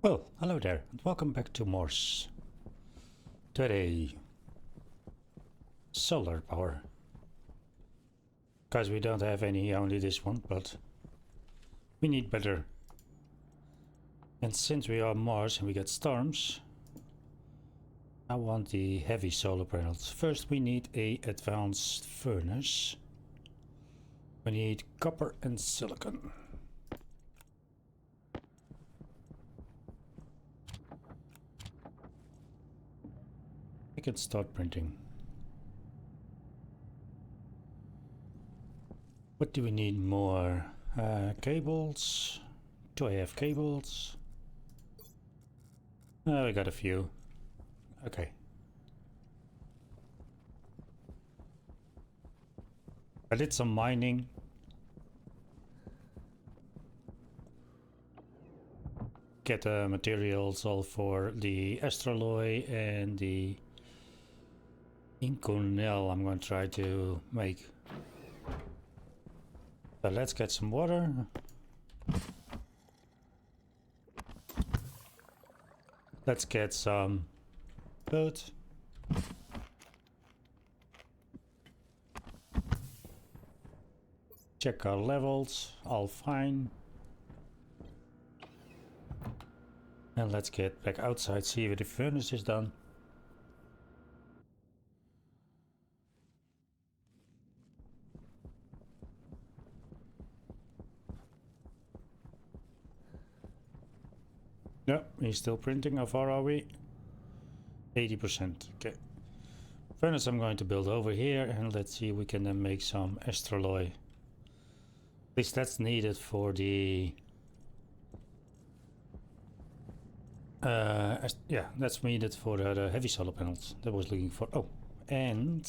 Well, hello there, and welcome back to Morse. Today, solar power. Because we don't have any, only this one, but we need better. And since we are Mars and we get storms, I want the heavy solar panels. First we need a advanced furnace. We need copper and silicon. I can start printing. What do we need more? Cables. Do I have cables? We got a few. Okay. I did some mining. Get materials all for the astraloy and the inconel I'm going to try to make. But let's get some water. Let's get some food. Check our levels, all fine. And let's get back outside, see if the furnace is done. No, he's still printing. How far are we? 80%. Okay. Furnace I'm going to build over here, and let's see if we can then make some astraloy. At least that's needed for the... yeah, that's needed for the heavy solar panels that I was looking for. Oh, and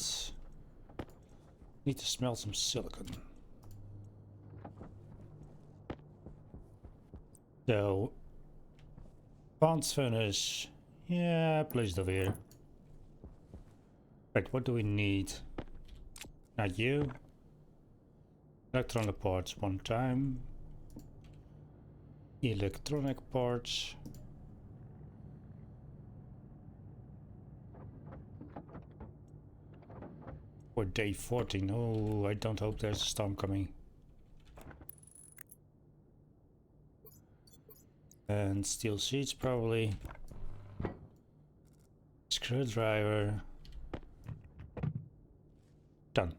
need to smelt some silicon. So, advanced furnace, yeah, placed over here. Right, what do we need? Not you. Electronic parts one time. Electronic parts. For day 14. Oh, I don't hope there's a storm coming. And steel sheets probably. Screwdriver. Done.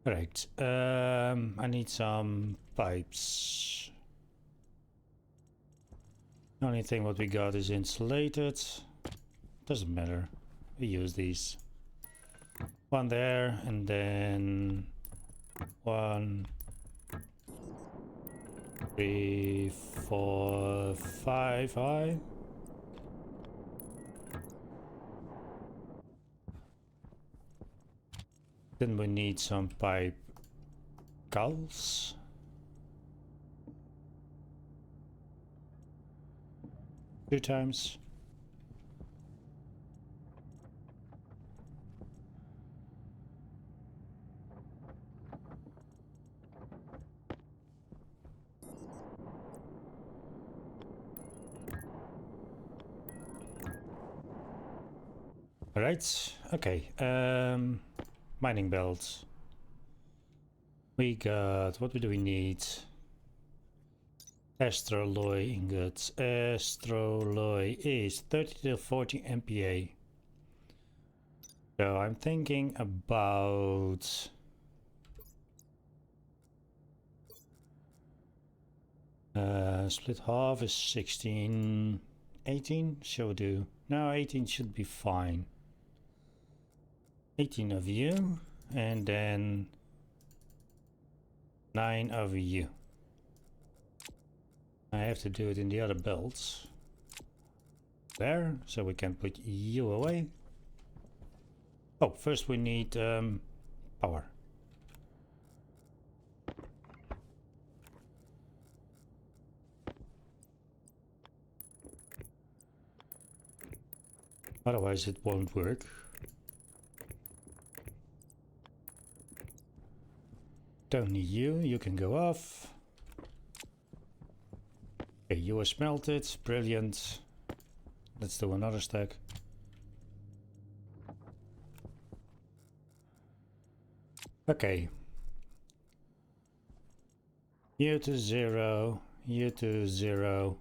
Right. I need some pipes. The only thing what we got is insulated. Doesn't matter. We use these. One there, and then 1, 3, 4, 5 high. Then we need some pipe cowls. Two times. Alright, okay. Mining belts. We got, what do we need? Astraloy ingots. Astraloy is 30 to 40 MPa. So I'm thinking about split half is 16, 18 shall do. No, 18 should be fine. 18 of you, and then 9 of you. I have to do it in the other belts. There, so we can put you away. Oh, first we need power. Otherwise it won't work. Don't need you. You can go off. Okay, you are smelted. Brilliant. Let's do another stack. Okay. You to 0. You to 0.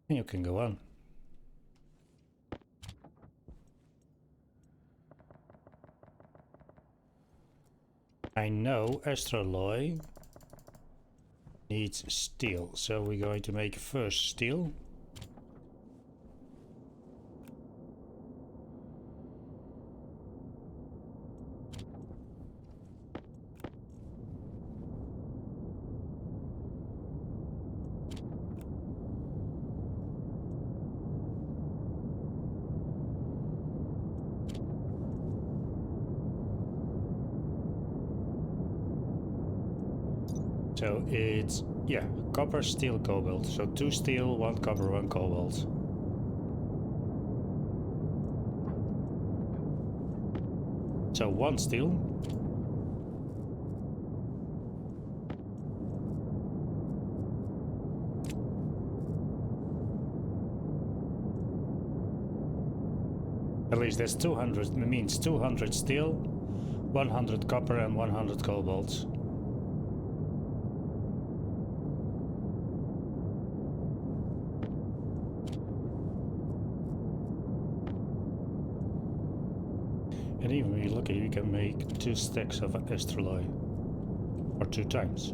And you can go on. I know Astroloy needs steel, so we're going to make first steel. So it's, yeah, copper, steel, cobalt. So 2 steel, 1 copper, 1 cobalt. So 1 steel. At least that's 200, means 200 steel, 100 copper and 100 cobalt. And even if you're lucky, you can make 2 stacks of astroloy. Or 2 times.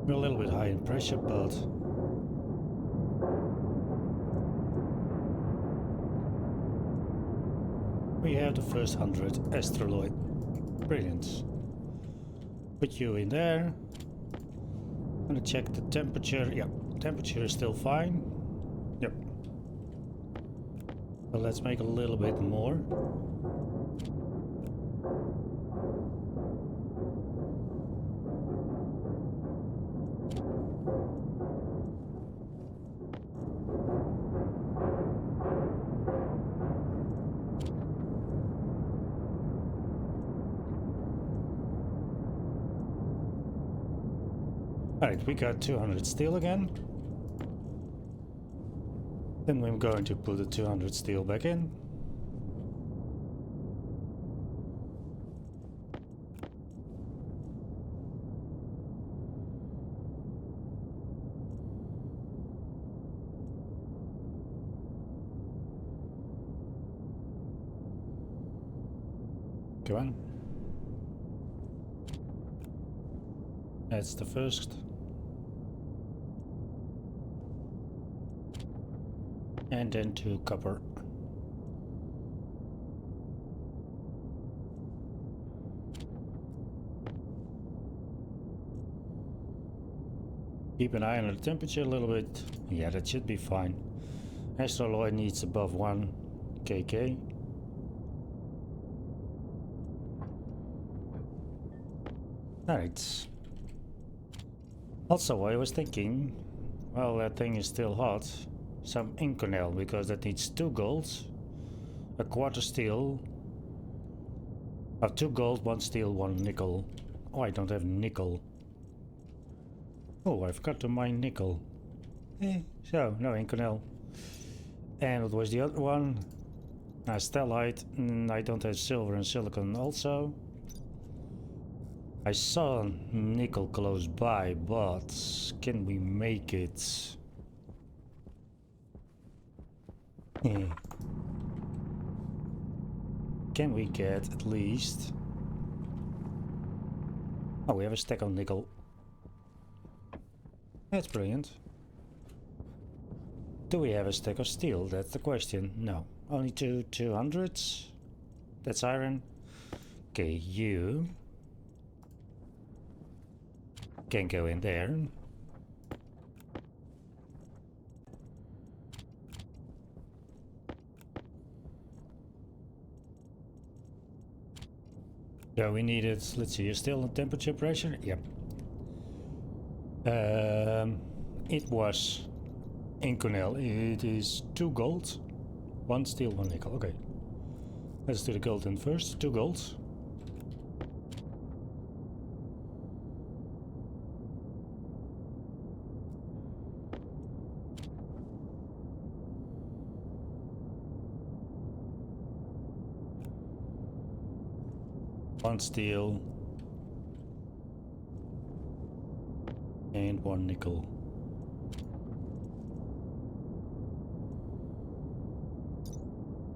We're a little bit high in pressure, but we have the first 100 astroloid. Brilliant. Put you in there. I'm gonna check the temperature. Yeah, temperature is still fine. Yep. But let's make a little bit more. Alright, we got 200 steel again. Then we're going to put the 200 steel back in. Go on. That's the first. And then 2 copper. Keep an eye on the temperature a little bit. Yeah, that should be fine. Astroloy needs above 1 kk. Alright. Also, I was thinking, well, that thing is still hot. Some inconel, because that needs 2 golds, a quarter steel, 2 gold, 1 steel, 1 nickel. Oh, I don't have nickel. Oh, I forgot to mine nickel. So, no inconel. And what was the other one? Stellite. I don't have silver and silicon also. I saw nickel close by, but can we make it? Can we get at least... Oh, we have a stack of nickel. That's brilliant. Do we have a stack of steel? That's the question. No. Only 200s? That's iron. Okay, you can go in there. Yeah, we need it. Let's see, you're still on temperature pressure? Yep. It was Inconel. It is 2 gold, 1 steel, 1 nickel. Okay. Let's do the gold then first. 2 golds. One steel and 1 nickel.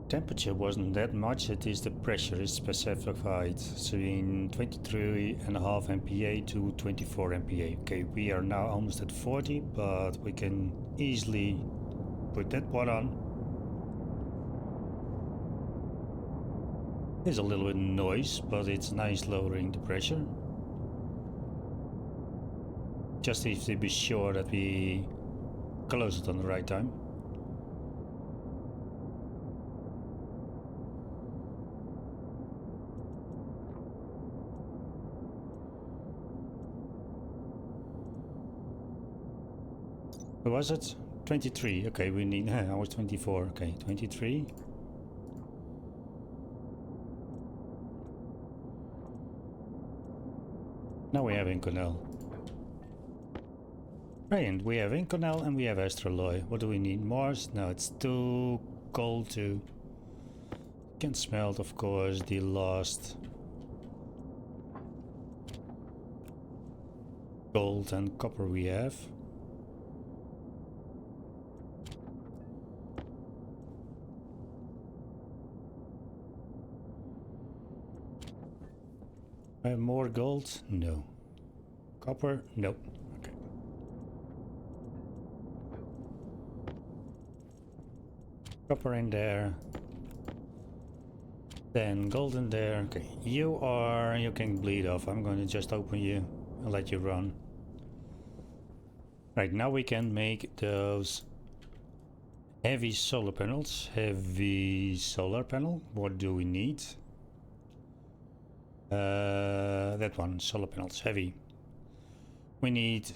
Temperature wasn't that much, it is the pressure is specified, so in 23.5 MPa to 24 MPa. Okay, we are now almost at 40, but we can easily put that one on. There's a little bit of noise, but it's nice lowering the pressure. Just need to be sure that we close it on the right time. What was it? 23. Okay, we need. I was 24. Okay, 23. Now we have Inconel. Brilliant. We have Inconel and we have Astraloy. What do we need? Mars? No, it's too cold to. Can smelt, of course, the last gold and copper we have. I have more gold? No. Copper? No. Okay. Copper in there. Then gold in there. Okay. You can bleed off. I'm going to just open you and let you run. Right, now we can make those heavy solar panels. Heavy solar panel. What do we need? That one, solar panels, heavy. We need,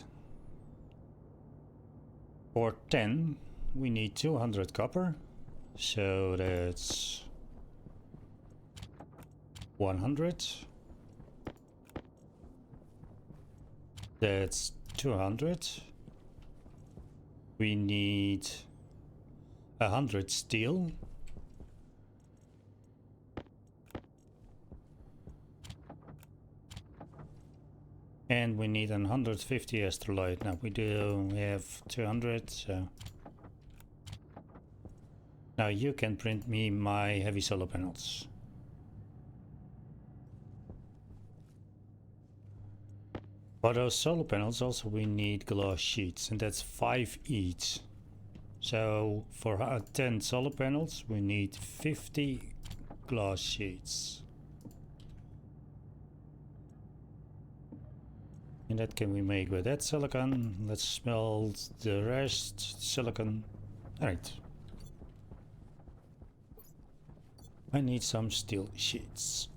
for 10, we need 200 copper. So that's 100. That's 200. We need 100 steel. And we need 150 astroloid. Now we have 200, so now you can print me my heavy solar panels. For those solar panels also we need glass sheets, and that's 5 each. So for 10 solar panels we need 50 glass sheets. And that can we make with that silicon. Let's smelt the rest silicon. Alright. I need some steel sheets.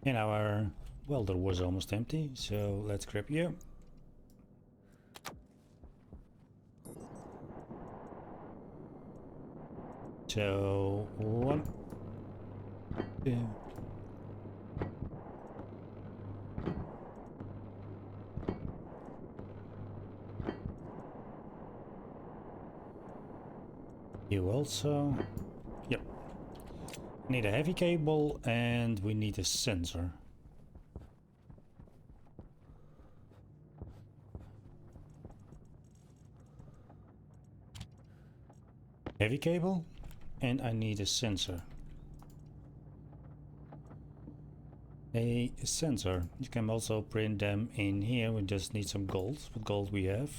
And our welder was almost empty, so let's grab you. So 1, 2. You also. Yep. Need a heavy cable and we need a sensor. Heavy cable and I need a sensor. A sensor. You can also print them in here. We just need some gold. What gold we have?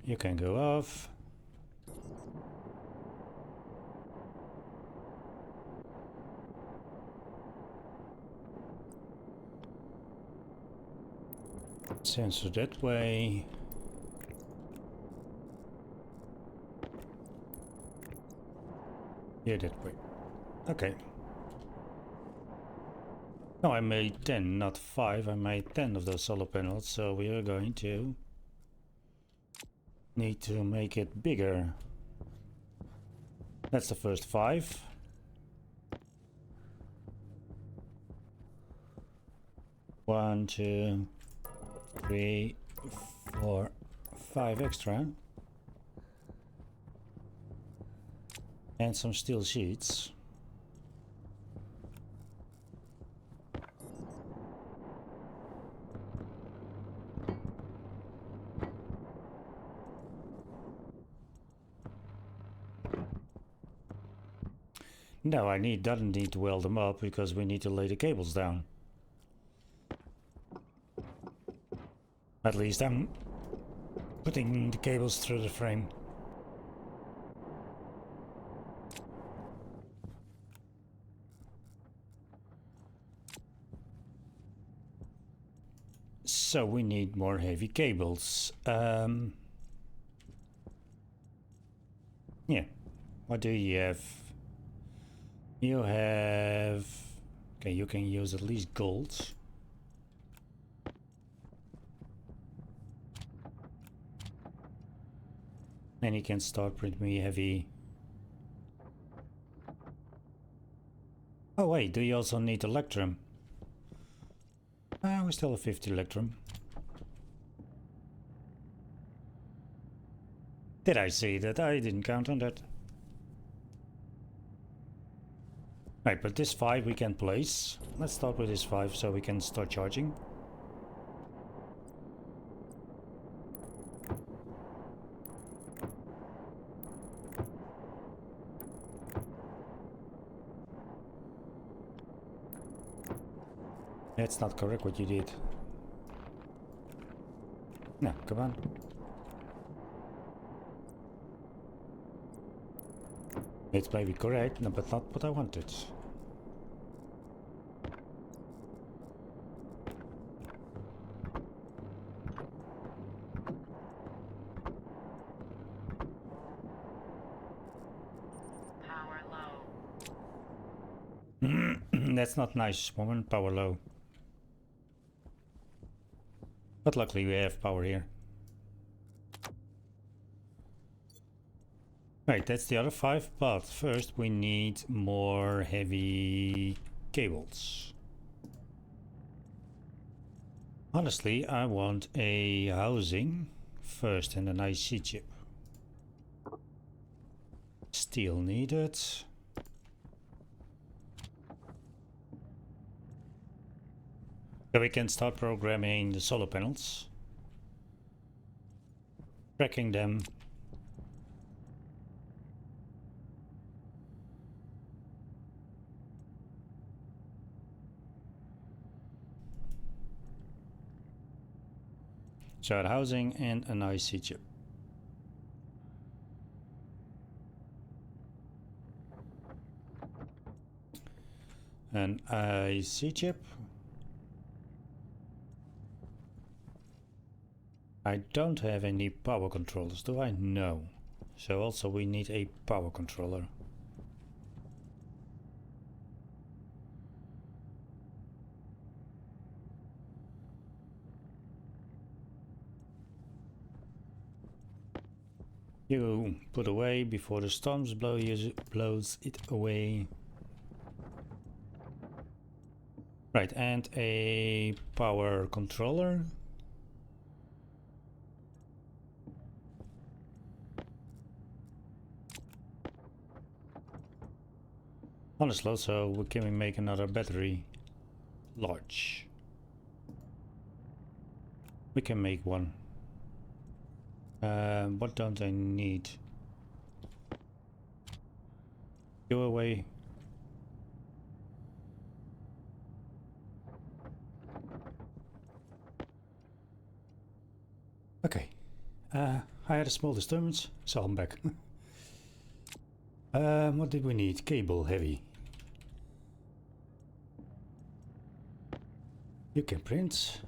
You can go off. Sensor that way. Yeah, that way. Okay. No, I made 10, not 5. I made 10 of those solar panels, so we are going to need to make it bigger. That's the first 5. One, 2, 3, 4, 5 extra. And some steel sheets. No, doesn't need to weld them up because we need to lay the cables down. At least I'm putting the cables through the frame. So we need more heavy cables. Yeah. What do you have? You have... Okay, you can use at least gold. And you can start printing me heavy. Oh wait, do you also need electrum? We still have 50 electrum. Did I see that? I didn't count on that. Right, but this 5 we can place. Let's start with this 5 so we can start charging. That's not correct what you did. No, come on. It's maybe correct, no, but not what I wanted. Power low. That's not nice, woman. Power low. But luckily we have power here. Right, that's the other 5, but first we need more heavy cables. Honestly, I want a housing first and an IC chip. Steel needed. So we can start programming the solar panels. Tracking them. So housing and an IC chip. An IC chip. I don't have any power controllers, do I? No. So also we need a power controller. You put away before the storms blows it away. Right, and a power controller. Honestly, so can we make another battery large? We can make one. What don't I need? Go away. Okay. I had a small disturbance, so I'm back. What did we need? Cable heavy. You can print.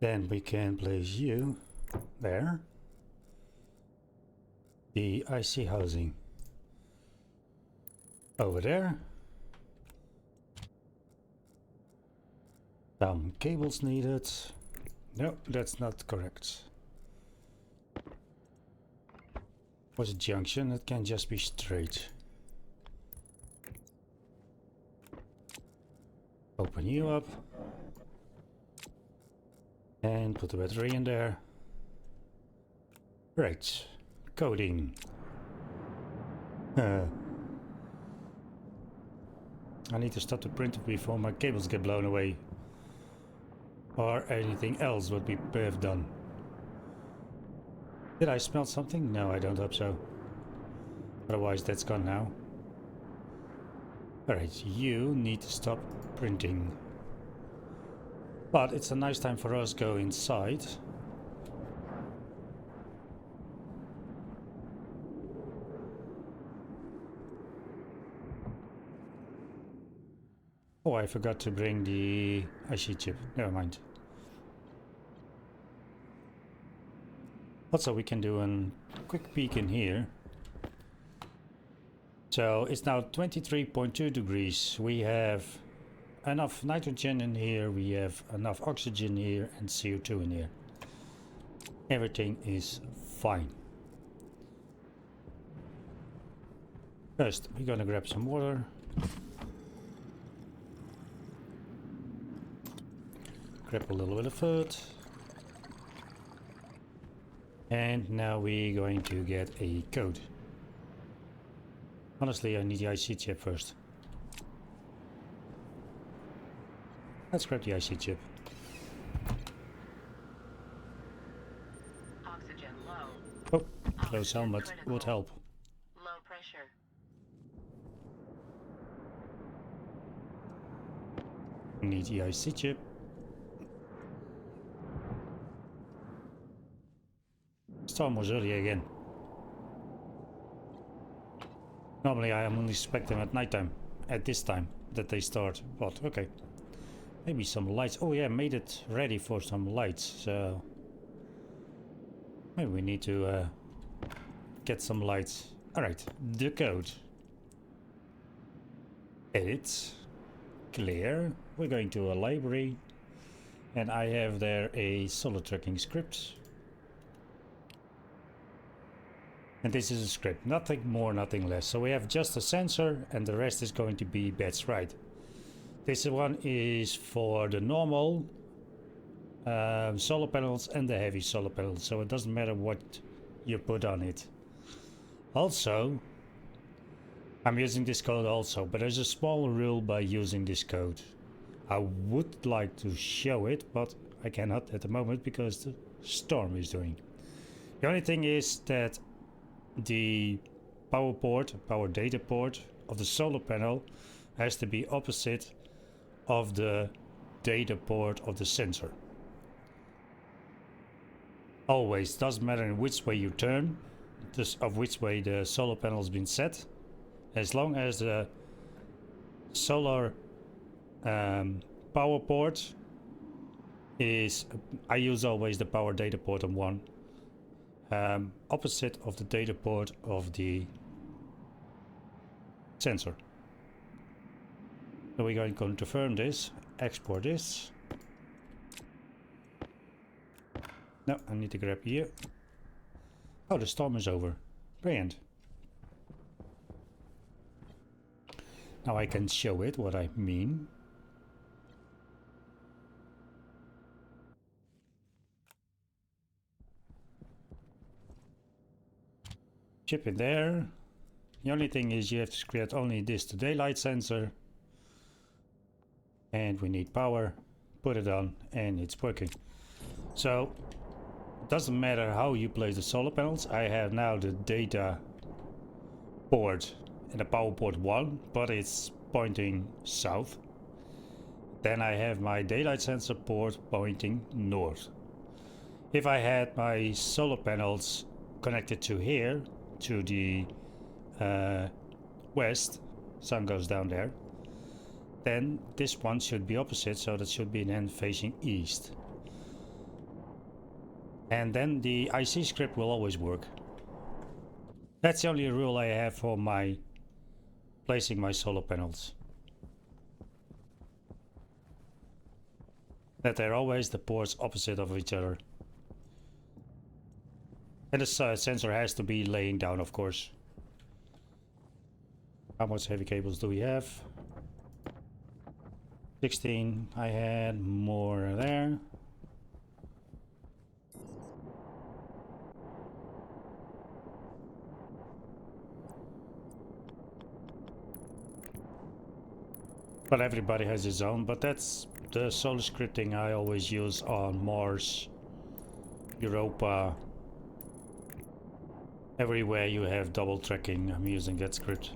Then we can place you there. The IC housing over there. Some cables needed. No, that's not correct. Was a junction? It can just be straight. Open you up. And put the battery in there. Right. Coding. I need to stop the printer before my cables get blown away. Or anything else would be have done. Did I smell something? No, I don't hope so. Otherwise that's gone now. Alright, you need to stop printing. But it's a nice time for us to go inside. Oh, I forgot to bring the IC chip. Never mind. Also, we can do a quick peek in here. So it's now 23.2 degrees. We have enough nitrogen in here, we have enough oxygen here and CO2 in here. Everything is fine. First, we're gonna grab some water. Grab a little bit of food. And now we're going to get a code. Honestly, I need the IC chip first. Let's grab the IC chip. Oxygen low. Oh, close helmet would help. Low pressure. Need the IC chip. Storm was early again. Normally I only expect them at nighttime. At this time that they start. But okay. Maybe some lights. Oh yeah, made it ready for some lights. So maybe we need to get some lights. Alright, the code. Edit. Clear. We're going to a library. And I have there a solid tracking script. And this is a script. Nothing more, nothing less. So we have just a sensor and the rest is going to be bits, right? This one is for the normal solar panels and the heavy solar panels. So it doesn't matter what you put on it. Also, I'm using this code also, but there's a small rule by using this code. I would like to show it, but I cannot at the moment because the storm is doing. The only thing is that the power data port of the solar panel has to be opposite of the data port of the sensor. Always, doesn't matter in which way you turn, just of which way the solar panel has been set, as long as the solar power port is, I use always the power data port on one, opposite of the data port of the sensor. So we're going to confirm this, export this. No, I need to grab here. Oh, the storm is over. Brilliant. Now I can show it what I mean. Chip it there. The only thing is you have to create only this to daylight sensor. And we need power. Put it on and it's working. So it doesn't matter how you place the solar panels. I have now the data port and the power port 1, but it's pointing south. Then I have my daylight sensor port pointing north. If I had my solar panels connected to here, to the west, sun goes down there, then this one should be opposite, so that should be then facing east. And then the IC script will always work. That's the only rule I have for my placing my solar panels. That they're always the ports opposite of each other. And the sensor has to be laying down, of course. How much heavy cables do we have? 16. I had more there. But everybody has his own, but that's the solar scripting I always use on Mars, Europa. Everywhere you have double tracking, I'm using that script.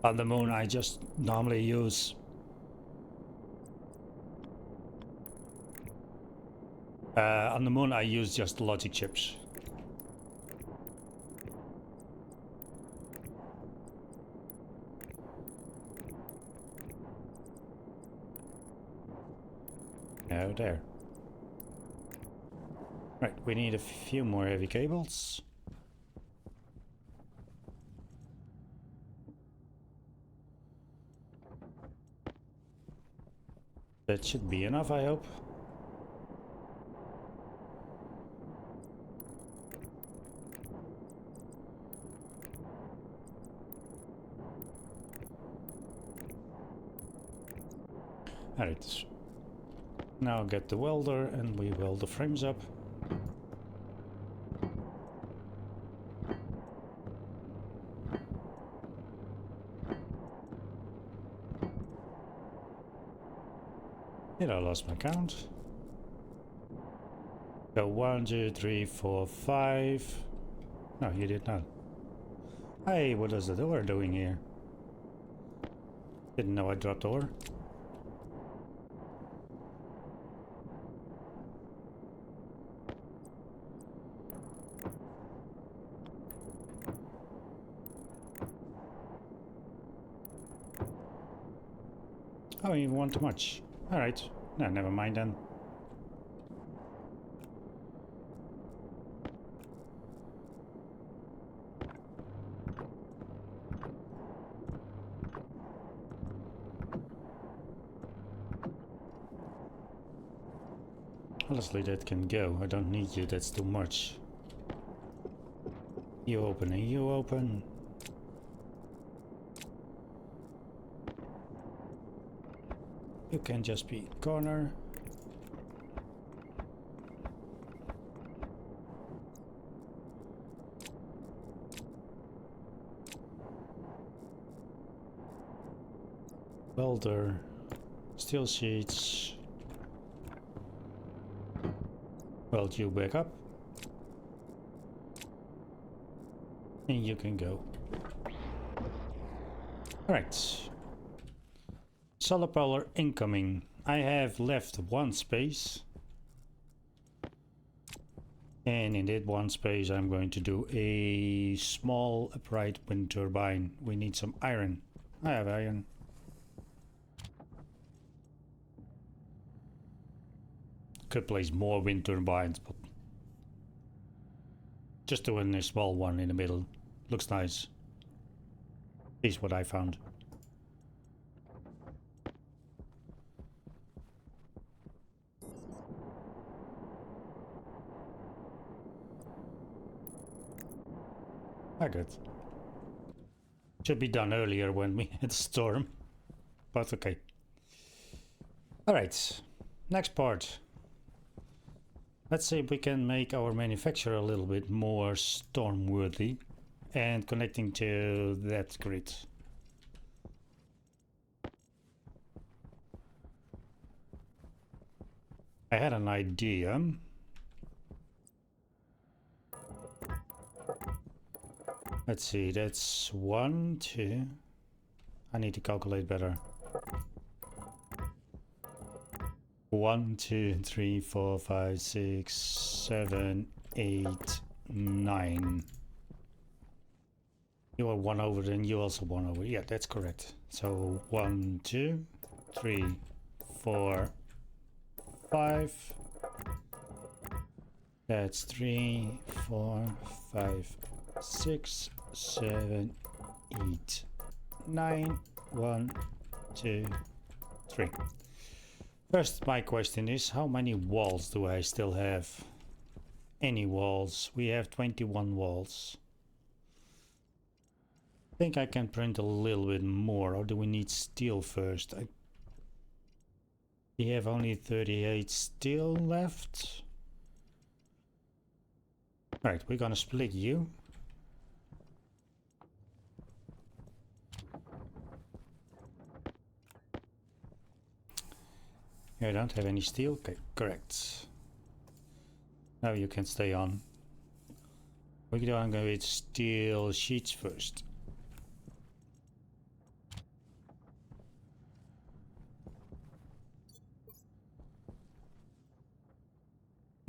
On the moon I just normally use on the moon I use just logic chips. Now there. Right, we need a few more heavy cables. That should be enough, I hope. Alright. Now get the welder and we weld the frames up. Did I lost my count? Go 1, 2, 3, 4, 5. No, you did not. Hey, what is the door doing here? Didn't know I dropped ore. Oh, you want too much. Alright. No, never mind then. Honestly, that can go. I don't need you, that's too much. You open and you open. You can just be corner. Welder. Steel sheets. Weld you back up. And you can go. Alright. Solar power incoming. I have left one space. And in that one space I'm going to do a small upright wind turbine. We need some iron. I have iron. Could place more wind turbines, but just doing a small one in the middle. Looks nice. Is what I found. Good. Should be done earlier when we had storm, but okay. Alright, next part. Let's see if we can make our manufacturer a little bit more storm-worthy and connecting to that grid. I had an idea. Let's see, that's 1, 2. I need to calculate better. 1, 2, 3, 4, 5, 6, 7, 8, 9. You are 1 over, then you also 1 over. Yeah, that's correct. So 1, 2, 3, 4, 5. That's 3, 4, 5, 6, 7, 8, 9. 1, 2, 3. First, my question is, how many walls do I still have? Any walls? We have 21 walls. I think I can print a little bit more, or do we need steel first? We have only 38 steel left. Right, we're gonna split you. You don't have any steel? Okay, correct. Now you can stay on. We're gonna go with steel sheets first.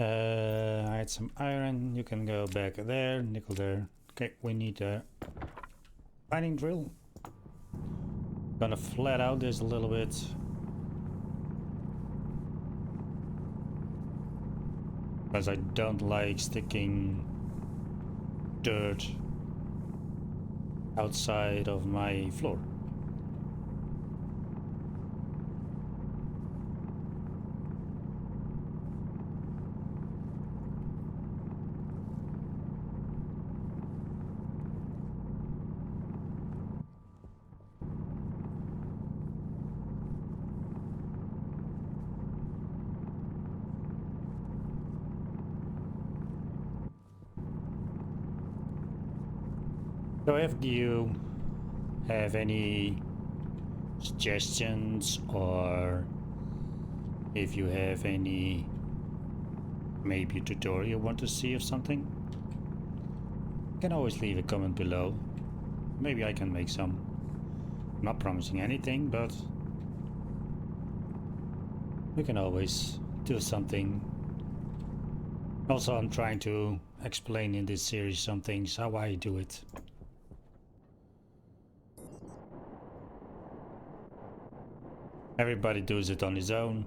I had some iron. You can go back there, nickel there. Okay, we need a mining drill. Gonna flat out this a little bit. Because I don't like sticking dirt outside of my floor. So if you have any suggestions, or if you have any maybe tutorial you want to see of something, you can always leave a comment below. Maybe I can make some. I'm not promising anything, but we can always do something. Also, I'm trying to explain in this series some things, how I do it. Everybody does it on his own.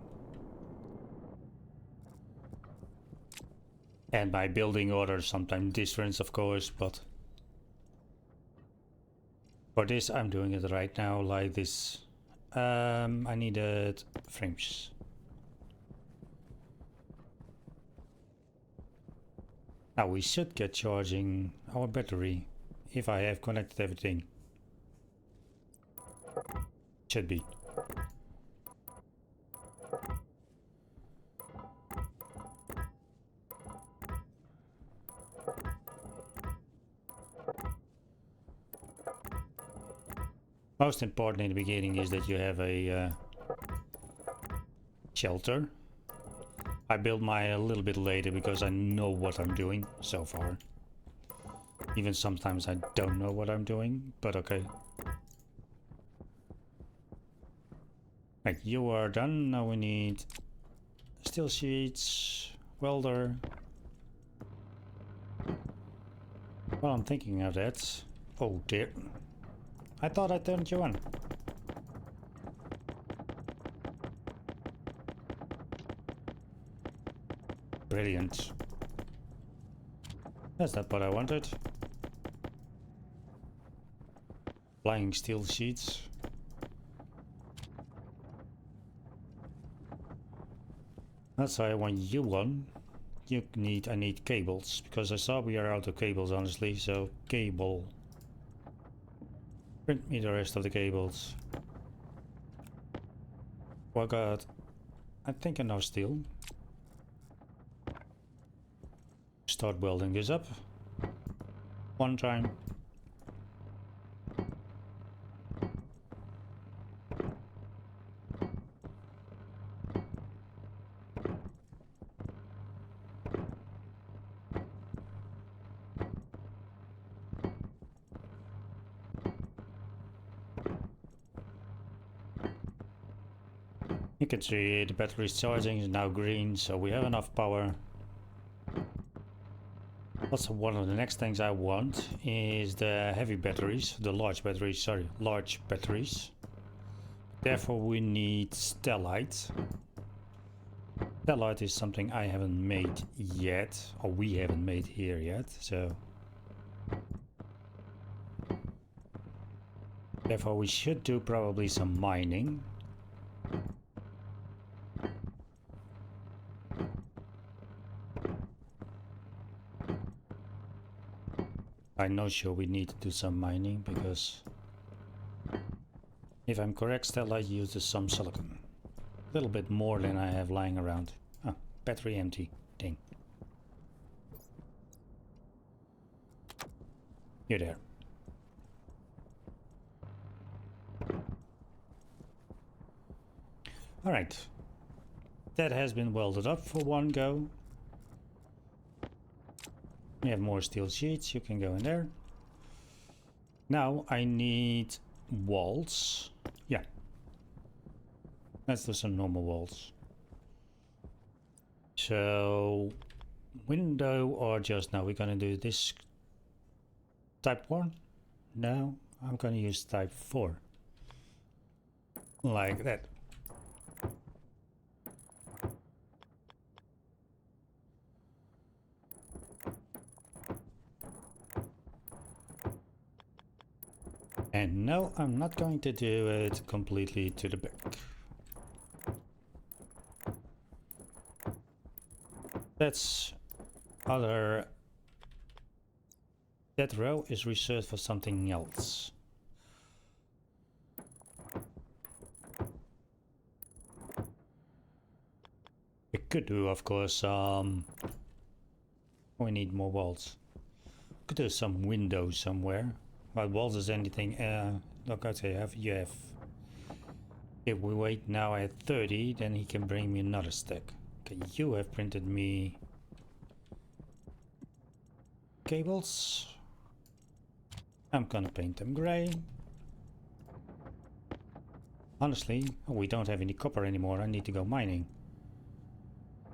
And my building order is sometimes different, of course, but for this I'm doing it right now like this. I needed frames. Now we should get charging our battery if I have connected everything. Should be. Most important in the beginning is that you have a shelter. I built mine a little bit later because I know what I'm doing so far. Even sometimes I don't know what I'm doing, but okay. Right, you are done. Now we need steel sheets, welder. Well, I'm thinking of that. Oh dear. I thought I turned you on. Brilliant. That's not what I wanted. Flying steel sheets. That's why I want you one. I need cables, because I saw we are out of cables, honestly, so cable. Print me the rest of the cables. Oh god. I think enough steel. Start welding this up. One time. You can see the battery is charging, is now green, so we have enough power. Also, one of the next things I want is the heavy batteries, the large batteries, sorry, large batteries. Therefore we need stellite. Stellite is something I haven't made yet, or we haven't made here yet, so therefore we should do probably some mining. I'm not sure we need to do some mining because if I'm correct, Stellite uses some silicon. A little bit more than I have lying around. Ah, battery empty. Dang. You're there. Alright. That has been welded up for one go. We have more steel sheets. You can go in there. Now I need walls. Yeah. Let's do some normal walls. So, window or just now? We're gonna do this type 1? No, I'm gonna use type 4. Like that. And no, I'm not going to do it completely to the back. That's other... That row is reserved for something else. We could do, of course, we need more walls. Could do some windows somewhere. But walls is anything, look, I say, you have... If we wait now at 30, then he can bring me another stack. Okay, you have printed me... cables. I'm gonna paint them gray. Honestly, we don't have any copper anymore. I need to go mining.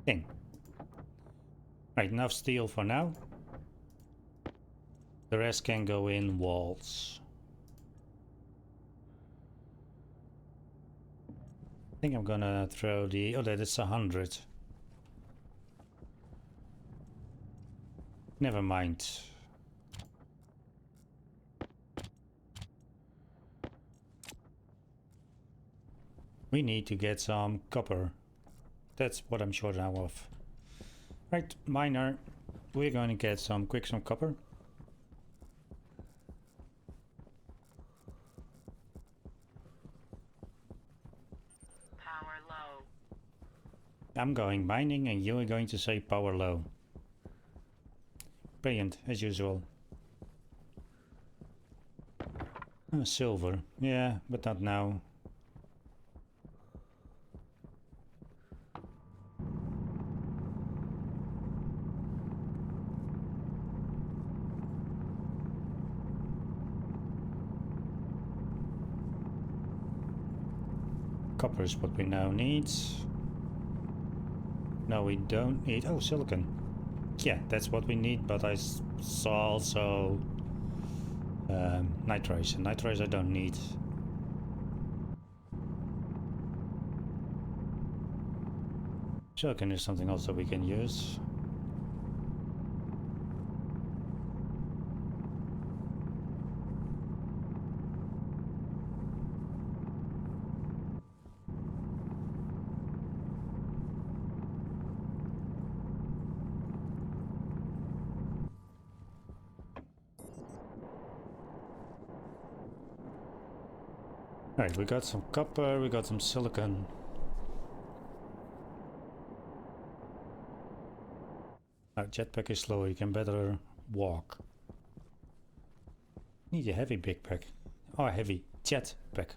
Dang. Right, enough steel for now. The rest can go in walls. I think I'm gonna throw the... Oh, that is 100. Never mind. We need to get some copper. That's what I'm short now of. Right, miner. We're going to get some copper. Power low. I'm going mining and you are going to say power low. Brilliant, as usual. Oh, silver. Yeah, but not now. Copper is what we now need. No, we don't need... Oh, silicon. Yeah, that's what we need, but I saw also... nitrates. And nitrates I don't need. Silicon is something else that we can use. Alright, we got some copper, we got some silicon. Our jetpack is slow, you can better walk. Need a heavy backpack. Oh, heavy jetpack.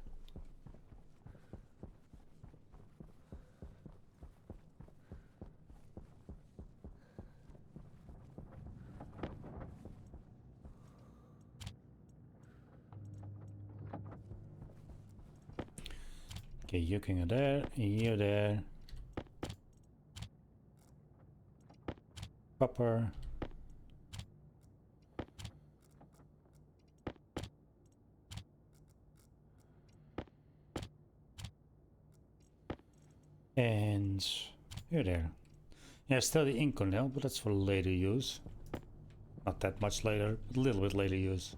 Okay, you can go there, you there. Copper. And You're there. Yeah, still the Inconel, but that's for later use. Not that much later, but a little bit later use.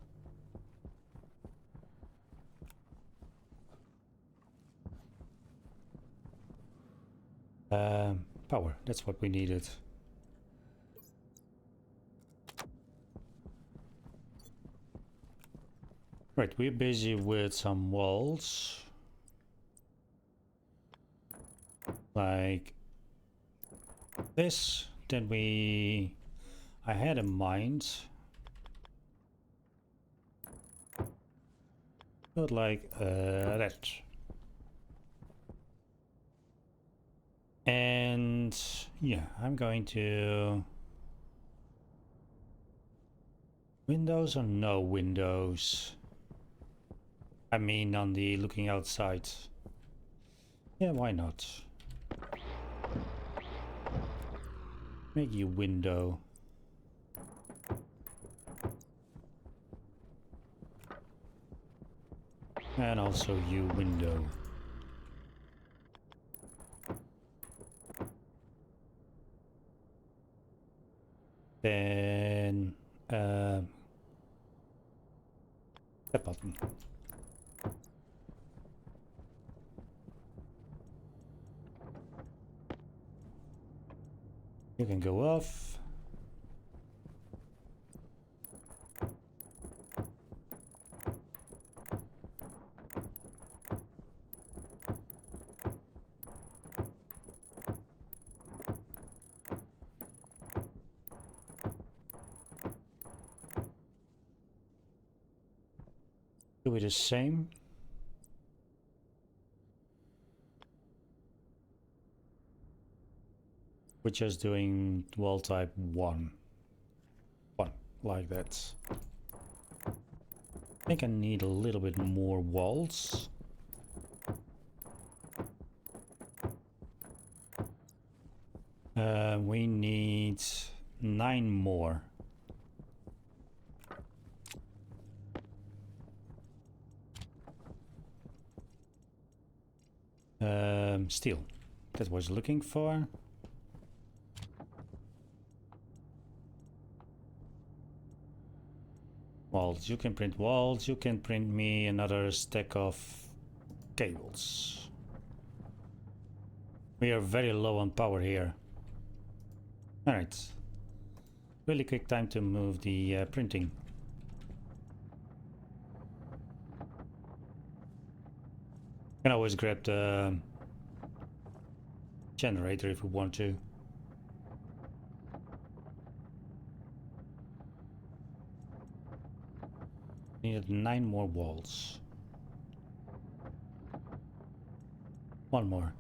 Power, that's what we needed. Right, we're busy with some walls. Like this. Then I had in mind. But like that. And yeah, I'm going to... Windows or no windows? I mean on the looking outside. Yeah, why not? Make you window. And also you window. Then that button. You can go off. Do it the same. We're just doing wall type 1. 1, like that. I think I need a little bit more walls. We need 9 more. Steel. That was looking for. Walls. You can print walls. You can print me another stack of cables. We are very low on power here. Alright. Really quick time to move the printing. You can always grab the generator if we want to. Needed 9 more walls. 1 more.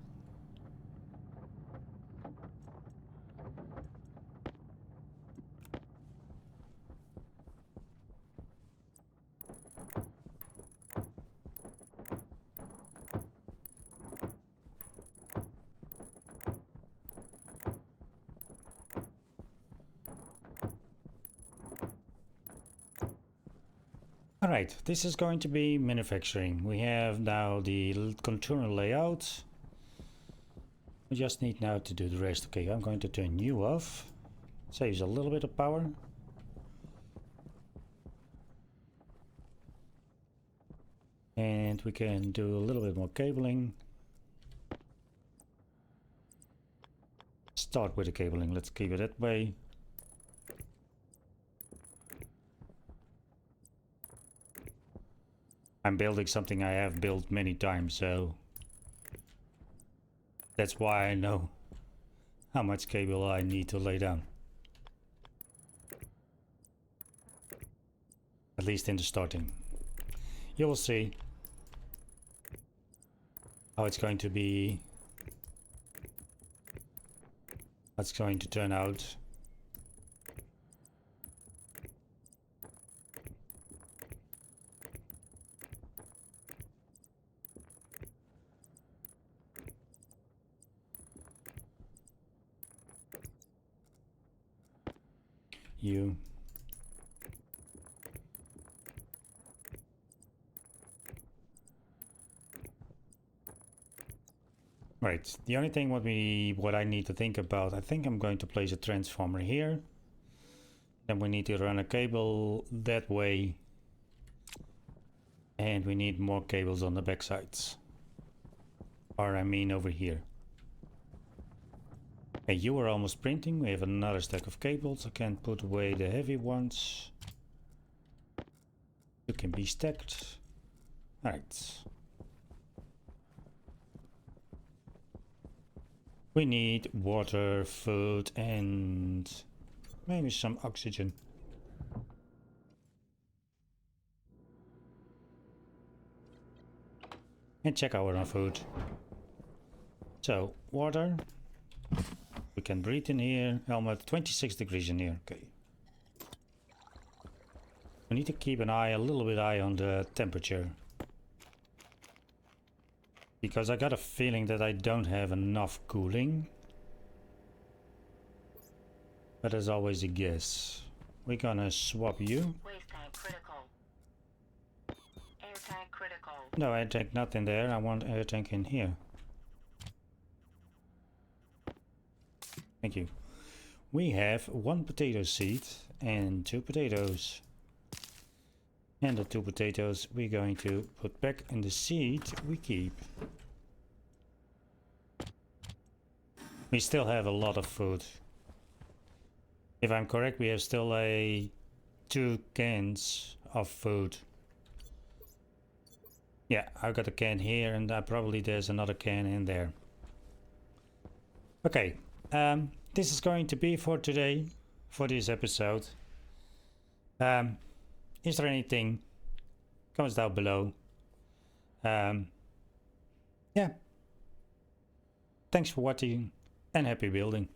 Alright, this is going to be manufacturing. We have now the contour layout. We just need now to do the rest. Okay, I'm going to turn you off. Saves a little bit of power. And we can do a little bit more cabling. Start with the cabling, let's keep it that way. I'm building something I have built many times, so that's why I know how much cable I need to lay down. At least in the starting. You will see how it's going to be, how it's going to turn out. You. Right, the only thing what I need to think about, I think I'm going to place a transformer here. Then we need to run a cable that way. And we need more cables on the back sides. Or I mean over here. Hey, you are almost printing. We have another stack of cables. I can put away the heavy ones. You can be stacked. Alright. We need water, food, and maybe some oxygen. And check our food. So, water. We can breathe in here. Almost 26 degrees in here. Okay. We need to keep an eye, a little bit eye on the temperature. Because I got a feeling that I don't have enough cooling. But as always a guess. We're gonna swap you. Waste tank critical. Air tank critical. No, air tank not in there. I want air tank in here. Thank you. We have 1 potato seed and 2 potatoes. And the 2 potatoes we're going to put back in the seed we keep. We still have a lot of food. If I'm correct, we have still 2 cans of food. Yeah, I've got a can here and probably there's another can in there. Okay, this is going to be for today, for this episode. Is there anything? Comments down below. Yeah. Thanks for watching and happy building.